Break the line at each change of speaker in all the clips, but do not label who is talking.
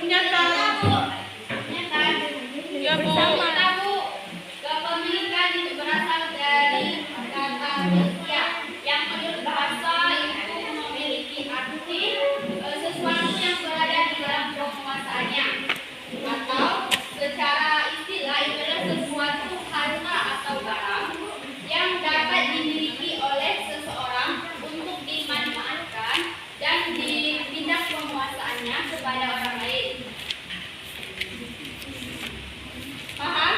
nyata. Ya, Bu.
Kepemilikan itu berasal dari kata milkia yang menurut bahasa itu memiliki arti sesuatu yang berada di dalam penguasaannya, atau secara istilah itu adalah sesuatu harta atau barang yang dapat dimiliki oleh seseorang untuk dimanfaatkan dan dipindah penguasaannya kepada orang lain. Paham?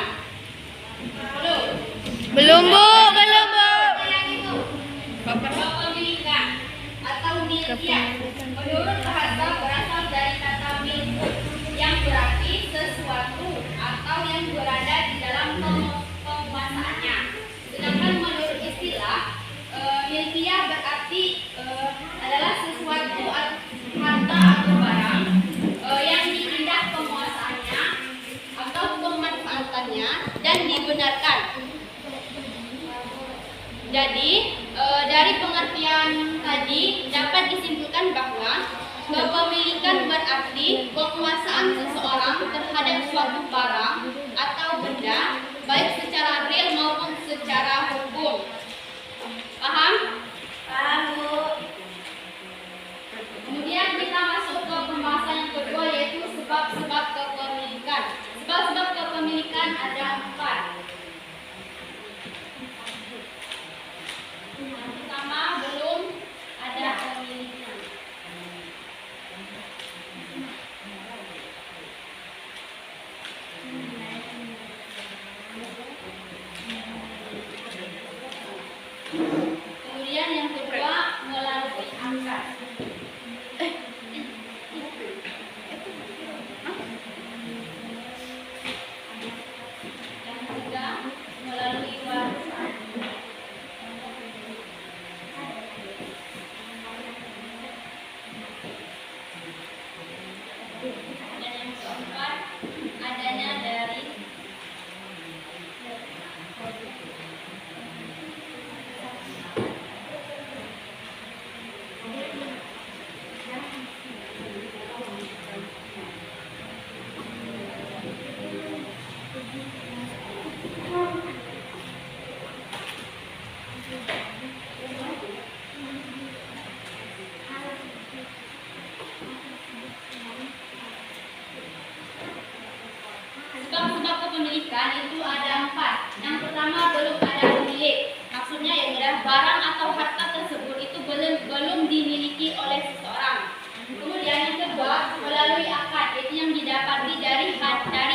Belum, Bu. Belum, Bu.
Kepemilikan atau milkia menurut bahasa berasal dari kata milk yang berarti sesuatu atau yang berada di dalam penguasaannya. Sedangkan menurut istilah milkia berarti adalah sesuatu harta atau barang yang dipindah penguasaannya atau pemanfaatannya dan dibenarkan. Jadi, dari pengertian tadi dapat disimpulkan bahwa kepemilikan berarti penguasaan seseorang terhadap suatu barang atau benda, baik secara real maupun secara hukum. Paham? Paham, Bu. Kemudian kita masuk ke pembahasan yang kedua, yaitu sebab-sebab kepemilikan. Sebab-sebab kepemilikan ada 4. Yang pertama, belum ada pemiliknya. Kemudian yang kedua, melalui akad. Yang ketiga, melalui warisan. Dan yang keempat, adanya dari sebab-sebab kepemilikan itu ada 4. Yang pertama, belum ada pemilik. Maksudnya yang adalah barang atau harta tersebut itu belum dimiliki oleh seseorang. Kemudian yang kedua, melalui akad, yaitu yang didapati dari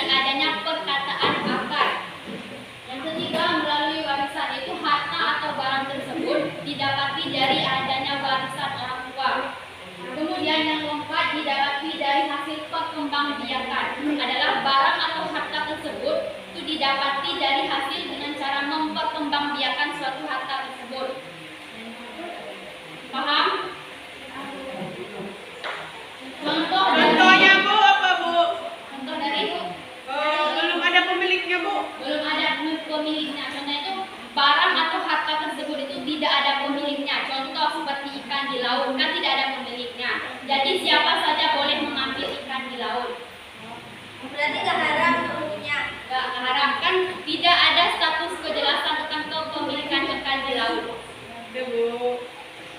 adanya perkataan akad. Yang ketiga, melalui warisan, yaitu harta atau barang tersebut didapati dari adanya warisan orang tua. Kemudian yang keempat, didapati dari hasil perkembangbiakan, adalah barang atau harta tersebut itu didapati dari hasil dengan cara memperkembangbiakan suatu harta tersebut. Paham?
Contohnya, Bu, apa, Bu?
Contoh dari
Belum ada pemiliknya, Bu.
belum ada pemiliknya. Contohnya itu barang atau harta tersebut itu tidak ada pemiliknya. Contoh seperti ikan di laut, kan tidak ada pemiliknya. Jadi siapa saja boleh mengambil ikan di laut. Berarti nggak haram punya? Nggak haram, kan tidak ada status kejelasan tentang kepemilikan ikan di laut.
Ya, Bu.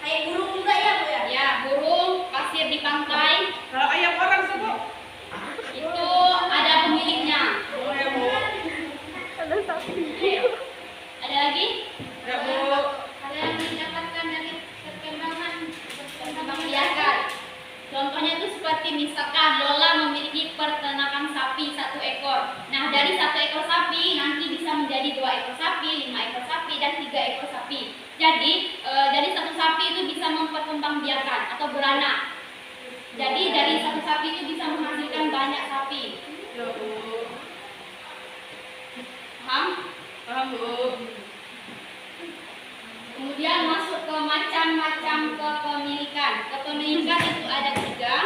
Kayak burung juga ya, Bu ya? Ya, burung, pasir di pantai,
Kalau ayam orang tuh, Bu.
itu ada pemiliknya.
Oh, ya, Bu.
Ada lagi?
Ya, Bu.
Hal yang didapatkan dari perkembangbiakan. Contohnya itu seperti misalkan Lola memiliki peternakan sapi 1 ekor. Nah, dari 1 ekor sapi nanti bisa menjadi 2 ekor sapi, 5 ekor sapi, dan 3 ekor sapi. Jadi dari 1 sapi itu bisa memperkembangbiakan atau beranak. Jadi dari 1 sapi itu bisa menghasilkan banyak sapi.
Ya, Bu.
Paham?
Paham, Bu.
Kemudian masuk ke macam-macam kepemilikan. Kepemilikan itu ada 3.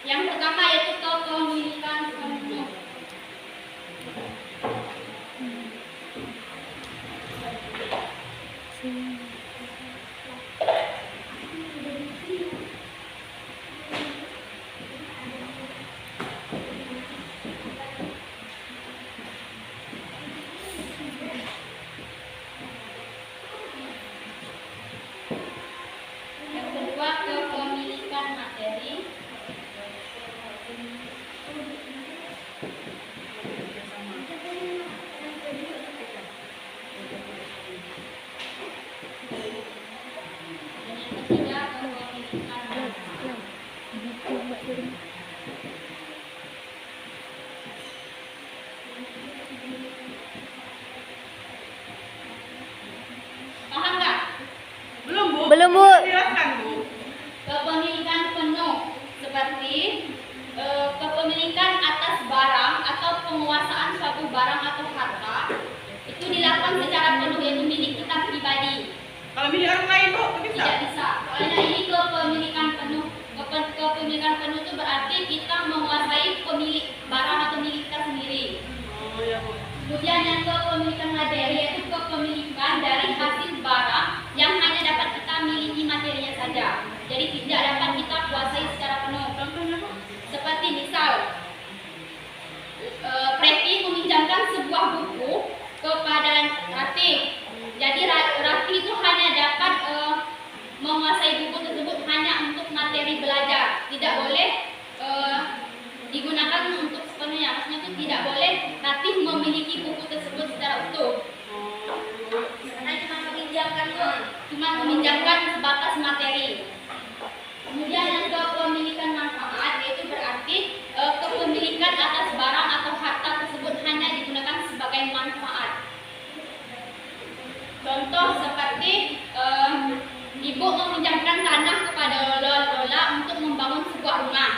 Yang pertama yaitu kepemilikan penuh. Paham nggak?
Belum, Bu.
Belum, Bu.
Silakan, Bu.
Kepemilikan penuh seperti kepemilikan atas barang atau penguasaan suatu barang atau harta itu dilakukan secara penuh, yaitu milik kita pribadi.
Kalau milik orang lain, Bu, itu bisa.
Tidak bisa. Soalnya ini kepemilikan penuh. Kepemilikan penuh itu berarti kita menguasai pemilik barang atau milik kita sendiri.
Oh, ya, Bu.
Kemudian yang kepemilikan materi yaitu kepemilikan dari hasil barang yang hanya dapat kita miliki materinya saja. Jadi tidak dapat kita kuasai secara penuh.
Contohnya, Bu.
Seperti misal, Preti meminjamkan sebuah buku kepada Rati. Jadi Rati itu hanya dapat menguasai buku tersebut hanya untuk materi belajar. Tidak boleh digunakan untuk sepenuhnya. Maksudnya itu tidak boleh Rati memiliki buku tersebut secara utuh. Karena cuma meminjamkan sebatas materi. Kemudian yang kepemilikan manfaat yaitu berarti kepemilikan atas barang atau harta tersebut hanya digunakan sebagai manfaat. Contoh seperti ibu meminjamkan tanah kepada Lola untuk membangun sebuah rumah.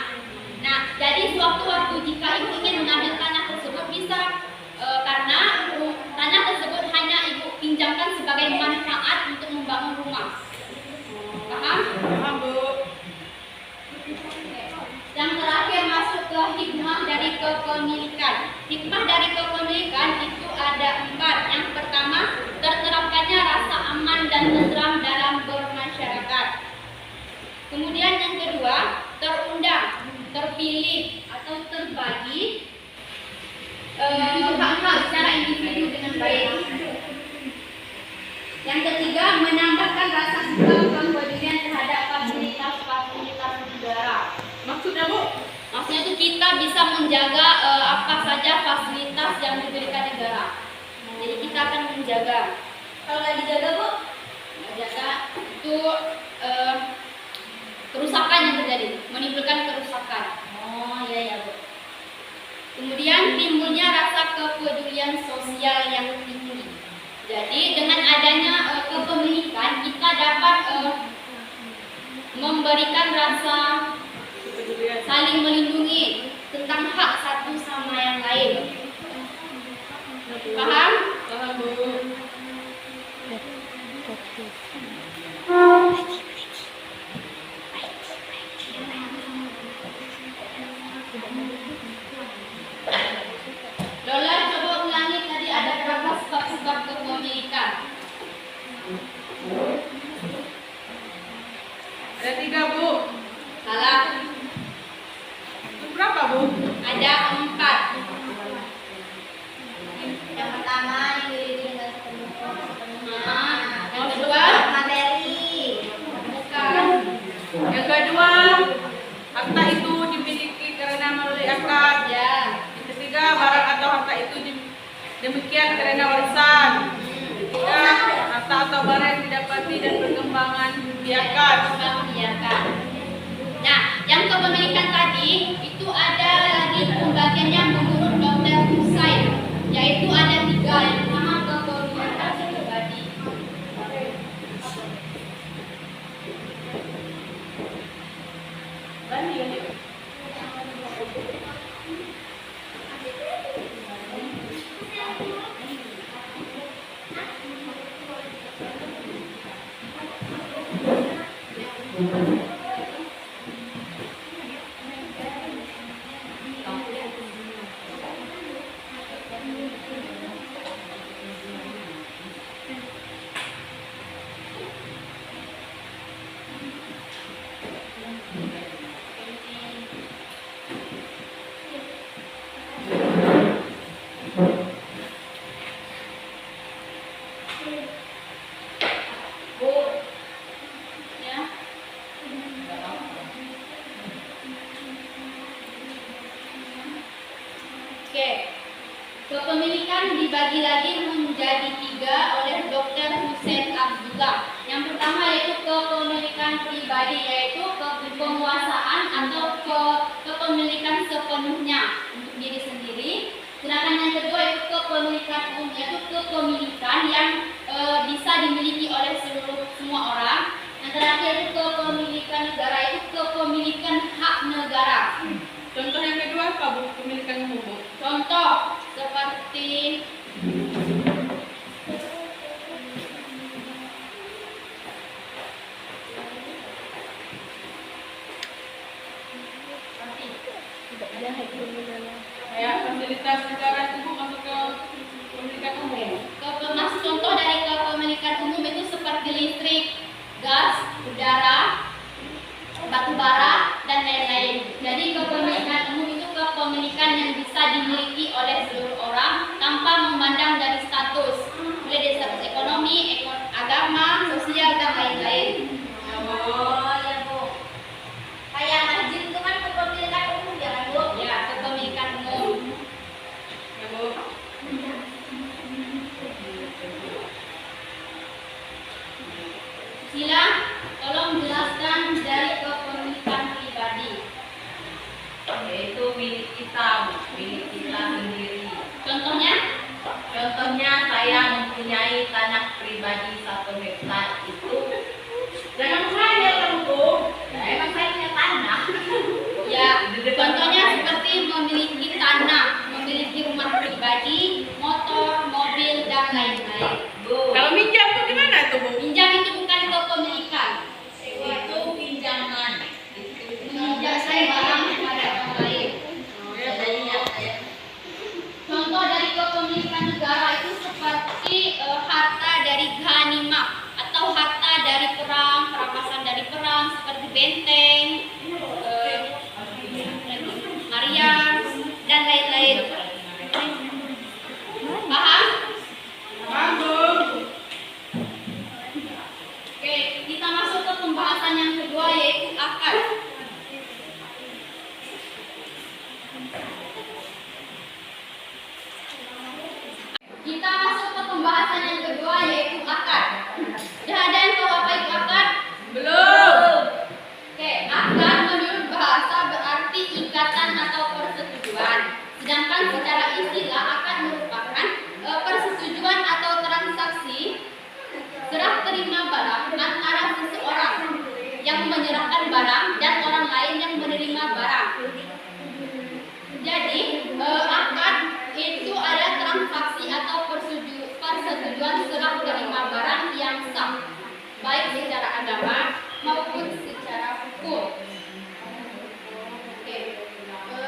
Nah, jadi suatu-waktu jika ibu ingin mengambil tanah tersebut bisa karena tanah tersebut hanya ibu pinjamkan sebagai manfaat untuk membangun rumah. Paham?
Paham, Bu.
Yang terakhir masuk ke hikmah dari kepemilikan. Hikmah dari kepemilikan itu ada 4. Yang pertama, terterapkannya rasa aman dan tentram dalam bermasyarakat. Kemudian yang kedua, terundang, terpilih atau terbagi hak-hak secara individu dengan baik. Yang ketiga, menambahkan rasa kepedulian terhadap fasilitas negara.
Maksudnya, Bu?
Maksudnya itu kita bisa menjaga apa saja fasilitas yang diberikan negara. Jadi kita akan menjaga. Kalau nggak dijaga, Bu, nggak jaga itu kerusakan yang terjadi, menimbulkan kerusakan. Oh iya ya, Bu. Kemudian timbulnya rasa kepedulian sosial yang tinggi. Jadi dengan adanya kepemilikan kita dapat memberikan rasa saling melindungi tentang hak satu sama yang lain. Paham?
Paham, Bu.
Lola, coba ulangi tadi ada berapa sebab-sebab kepemilikan?
Ada 3, Bu.
Salah.
Itu berapa, Bu?
Ada 4. Yang pertama yang kedua materi. Bukan.
Yang kedua, harta itu dimiliki karena melalui akad.
Ya.
Yang ketiga, barang atau harta itu demikian karena warisan. Ketiga, harta atau barang yang didapati dan perkembangan biarkan.
Membiarkan. Nah, yang kepemilikan tadi itu ada lagi pembagiannya menurut Dr. Husain, yaitu ada 3. Yang pertama kepemilikan pribadi. Oke, kepemilikan dibagi lagi menjadi 3 oleh Dr. Husain Abdullah. Yang pertama yaitu kepemilikan pribadi, yaitu penguasaan atau kepemilikan umum yaitu kepemilikan yang bisa dimiliki oleh semua orang. Yang terakhir itu kepemilikan negara, itu kepemilikan hak negara.
Contoh yang kedua apa, Bu? Kepemilikan umum, Bu.
Contoh seperti
Kayak fasilitas negara itu, Bu, masuk ke kepemilikan umum.
contoh dari kepemilikan umum itu seperti listrik, gas, udara, batu bara, dan lain-lain. Jadi kepemilikan umum itu kepemilikan yang bisa dimiliki oleh seluruh orang tanpa memandang dari status, mulai dari status ekonomi, agama, sosial, dan lain-lain.
Oh ya Bu, kayak masjid itu kan kepemilikan umum ya kan Bu?
Ya, kepemilikan umum.
Ya, Bu.
Sila, tolong jelaskan dari kepemilikan pribadi.
Yaitu milik kita, Bu. Milik kita sendiri.
Contohnya,
Contohnya saya mempunyai tanah pribadi 1 hektar itu. Jangan saya kan Bu, ya, emang saya punya tanah.
ya, contohnya seperti memiliki tanah, memiliki rumah pribadi, motor, mobil, dan lain-lain.
Bu,
Kalau minjam tuh gimana tuh, Bu?
Pinjam itu bukan kepemilikan.
itu pinjaman.
Meminjamkan barang kepada orang lain.
Oh, ya, Bu.
Jadinya saya
Contoh dari kepemilikan negara itu seperti harta dari ghanimah atau harta dari perang, perampasan dari perang seperti benteng, Mariam, dan lain-lain. Paham?
Paham, Bu.
Oke, kita masuk ke pembahasan yang kedua yaitu akad. Kita masuk ke pembahasan yang kedua yaitu akad. Sudah ada yang tahu apa itu akad?
Belum.
Oke, akad menurut bahasa berarti ikatan atau persetujuan. Sedangkan secara istilah akad merupakan persetujuan atau transaksi serah terima barang antara seseorang yang menyerahkan barang dan orang lain yang menerima barang. Jadi, akad itu ada transaksi atau persetujuan serah terima barang yang sah, baik secara agama maupun secara hukum. Oke.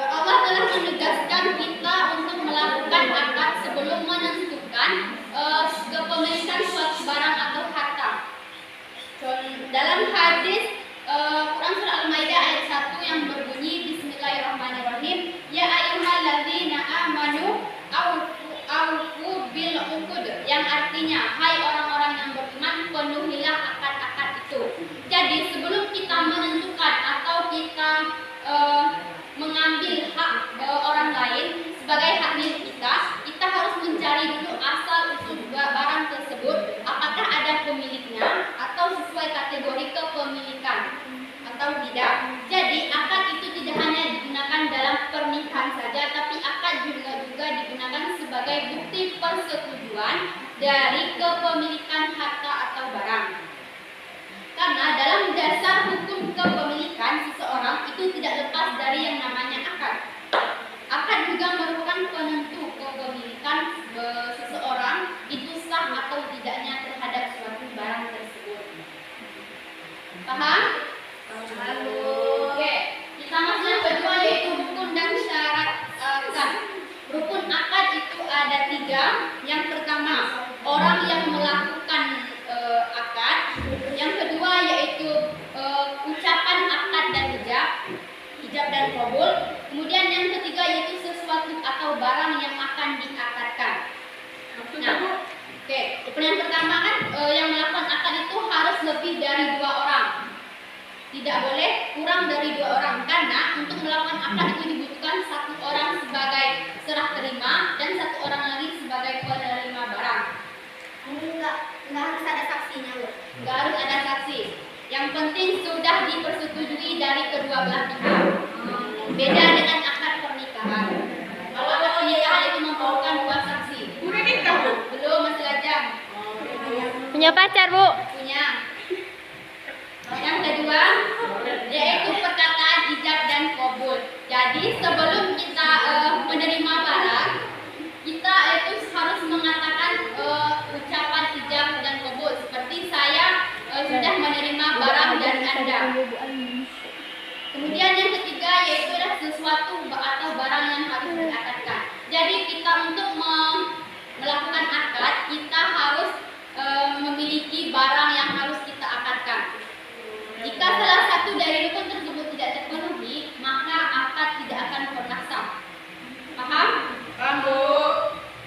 Allah telah menegaskan kita untuk melakukan akad sebelum menentukan kepemilikan suatu barang atau harta. Dalam hadis Quran surah Al-Maidah ayat 1 yang berbunyi Bismillahirrahmanirrahim, ya ayyuhalladzina amanu awfu bil uqud, yang artinya hai orang-orang yang beriman, penuhilah akad-akad itu. Jadi sebelum kita menentukan atau kita mengambil hak orang lain sebagai hak milik kita, kita harus mencari dulu asal usul barang tersebut, apakah ada pemiliknya atau sesuai kategori kepemilikan atau tidak. Jadi akad itu tidak hanya digunakan dalam pernikahan saja, tapi akad juga digunakan sebagai bukti persetujuan dari kepemilikan harta atau barang. Karena dalam dasar hukum kepemilikan seseorang itu tidak lepas dari yang namanya akad. Akad juga merupakan penentu kepemilikan seseorang itu sah atau tidaknya terhadap suatu barang tersebut. Paham? Oke, kita masuk yang kedua yaitu rukun dan syarat akad. Rukun akad itu ada 3. Yang pertama, orang yang melakukan akad. Yang kedua yaitu ucapan akad dan ijab dan qabul. Kemudian yang ketiga yaitu sesuatu atau barang yang akan diakadkan.
Maksudnya, Bu?
Oke, yang pertama kan yang melakukan akad itu harus lebih dari 2 orang. Tidak boleh kurang dari 2 orang, karena untuk melakukan akad itu dibutuhkan 1 orang sebagai serah terima dan 1 orang lagi sebagai penerima barang.
enggak harus ada saksinya Bu.
Nggak harus ada saksi. Yang penting sudah dipersetujui dari kedua belah pihak. Beda dengan akad pernikahan. Kalau akad pernikahan itu memerlukan 2 saksi.
Punya pacar, Bu.
Punya. Yang kedua yaitu perkataan ijab dan qabul. Jadi sebelum kita menerima barang, kita itu harus mengatakan ucapan ijab dan qabul. Seperti saya sudah menerima barang dari Anda. Kemudian yang ketiga yaitu adalah sesuatu atau barang yang harus diakadkan. Jadi kita untuk melakukan akad, kita harus memiliki barang yang harus kita akadkan. Jika salah satu dari rukun tersebut tidak terpenuhi, maka akad tidak akan pernah sah. Paham?
Paham, Bu.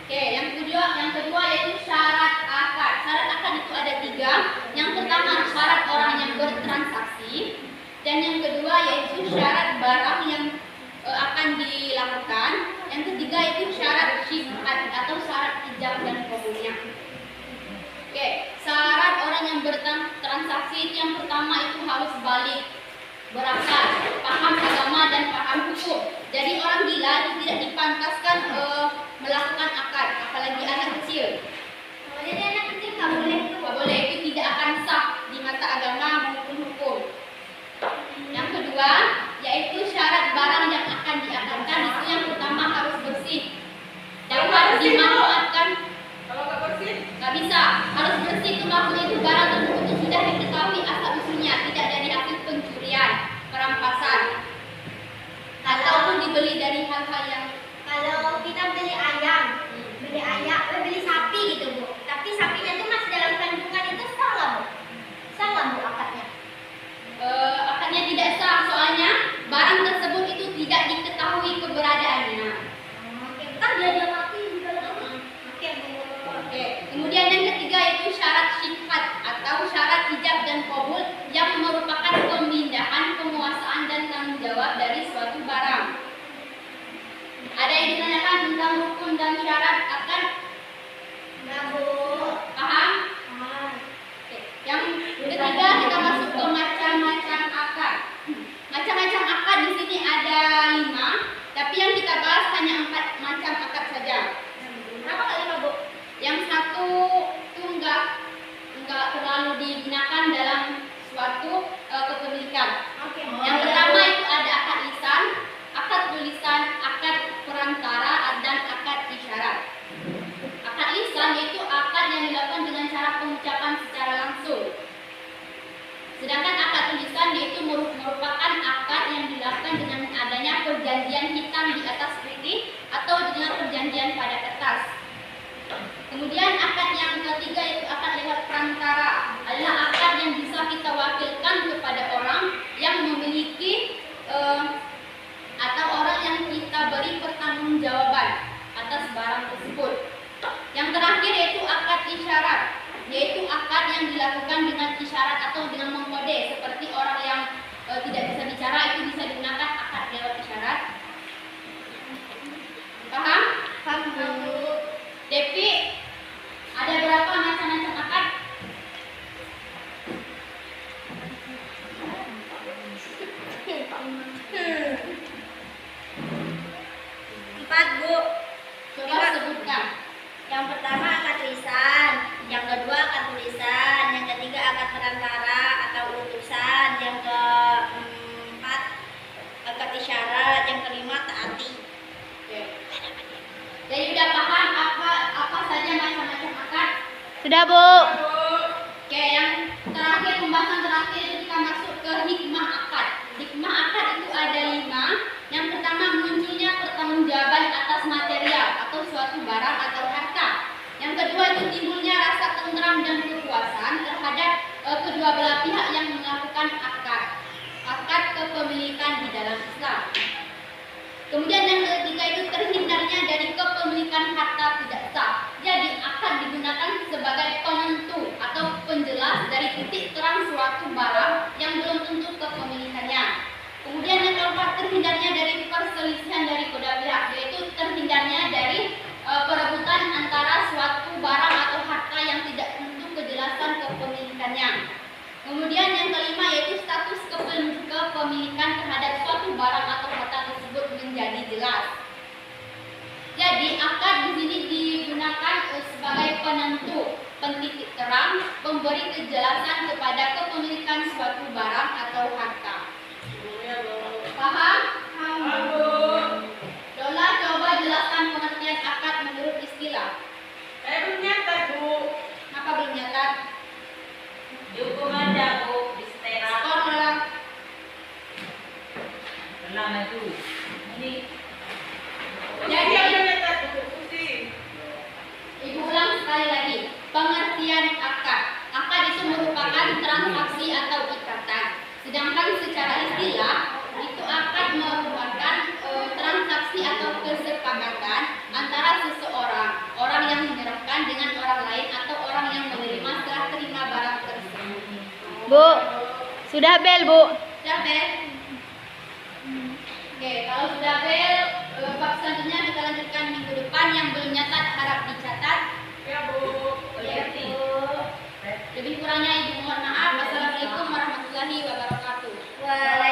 Oke, yang kedua yaitu syarat akad. Syarat akad itu ada 3. Yang pertama syarat orang yang bertransaksi, dan yang kedua yaitu syarat barang yang akan dilakukan. Yang ketiga itu syarat syibhat atau syarat ijab dan qabulnya. Oke, syarat orang yang bertransaksi itu yang pertama itu harus balik, berakal, paham agama dan paham hukum. Jadi orang gila itu tidak dipantaskan melakukan akad, apalagi anak kecil. Jadi anak kecil nggak boleh, itu tidak akan sah di mata agama maupun hukum. Yang kedua yaitu syarat barang yang akan diakadkan itu yang pertama harus bersih, dapat dimanfaatkan.
Kalau nggak bersih,
Nggak bisa, harus bersih itu maksudnya itu barang tersebut itu sudah diketahui asal usulnya, tidak dari hasil pencurian, perampasan, ataupun dibeli dari hal-hal yang.
Kalau kita beli ayam, beli sapi gitu Bu. Tapi sapinya itu masih dalam kandungan itu salah Bu. Salah Bu akadnya.
Akadnya tidak sah soalnya barang tersebut itu tidak diketahui keberadaannya.
Oke, kan dia mati juga. Oke Bu.
Oke. Kemudian yang ketiga itu syarat syibhat atau syarat ijab dan qabul yang merupakan pemindahan penguasaan dan tanggung jawab dari suatu barang. Ada yang ditanyakan tentang rukun dan syarat akad?
Nah Bu.
Paham? Oke. Yang ketiga kita masuk ke macam-macam akad. Macam-macam akad di sini ada 5, tapi yang kita bahas hanya 4 macam akad saja.
Berapa kali Bu?
Yang satu itu enggak terlalu digunakan dalam suatu kepemilikan.
Oke.
Yang pertama itu ada akad lisan, akad tulisan, akad perantara dan akad isyarat. Akad lisan yaitu akad yang dilakukan dengan cara pengucapan secara langsung. Sedangkan akad tulisan yaitu merupakan akad yang dilakukan dengan adanya perjanjian hitam di atas putih atau dengan perjanjian pada kertas. Kemudian akad yang ketiga yaitu akad lewat perantara, adalah akad yang bisa kita wakilkan kepada orang yang memiliki atau orang yang kita beri pertanggungjawaban atas barang tersebut. Yang terakhir yaitu akad isyarat, yaitu akad yang dilakukan dengan isyarat atau dengan mengkode, seperti orang yang tidak bisa bicara itu bisa digunakan akad lewat isyarat. Paham?
Paham Bu.
Depi, ada berapa macam-macam akad?
Empat Bu.
Coba sebutkan.
Yang pertama akad lisan, yang kedua akad tulisan, yang ketiga akad perantara atau utusan, yang keempat akad isyarat, yang kelima taati.
Oke. Jadi udah paham apa saja macam-macam akad?
Sudah, Bu.
Oke, yang terakhir pembahasan terakhir itu kita masuk ke hikmah akad. Hikmah akad itu ada 5. Yang pertama munculnya pertanggungjawaban atas material atau suatu barang atau harta. Yang kedua itu timbulnya rasa tentram dan kepuasan terhadap kedua belah pihak yang melakukan akad kepemilikan di dalam Islam. Kemudian yang ketiga itu terhindarnya dari kepemilikan harta tidak sah. Jadi akad digunakan sebagai penentu atau penjelas dari titik terang suatu barang yang belum tentu kepemilikannya. Kemudian yang keempat terhindarnya dari perselisihan dari kedua pihak, yaitu terhindarnya dari perebutan antara suatu barang atau harta yang tidak tentu kejelasan kepemilikannya. Kemudian yang kelima yaitu status kepemilikan terhadap suatu barang atau harta tersebut menjadi jelas. Jadi akad di sini digunakan sebagai penentu Pentitik terang, memberi kejelasan kepada kepemilikan suatu barang atau harta. Paham? Lola, coba jelaskan pengertian akad menurut istilah.
Saya belum nyatat, Bu.
Apa belum nyata?
Dihukum aja, Bu, di setera.
Skor Lola.
Lama itu. Ini
Jadi,
Saya nyatat, Bu. Pusing.
Ibu ulang sekali lagi. Pengertian akad. Akad itu merupakan transaksi atau ikatan. Sedangkan secara istilah, itu akad merupakan transaksi atau kesepakatan antara seseorang, orang yang menyerahkan dengan orang lain atau orang yang menerima setelah terima barang tersebut.
Bu, sudah bel, Bu.
Sudah bel? Oke, kalau sudah bel, bab selanjutnya kita lanjutkan minggu depan. Yang belum nyatat harap dicatat.
Ya, Bu.
Ya, Bu. Lebih kurangnya ibu mohon maaf. Wassalamualaikum warahmatullahi wabarakatuh.
Waalaikumsalam.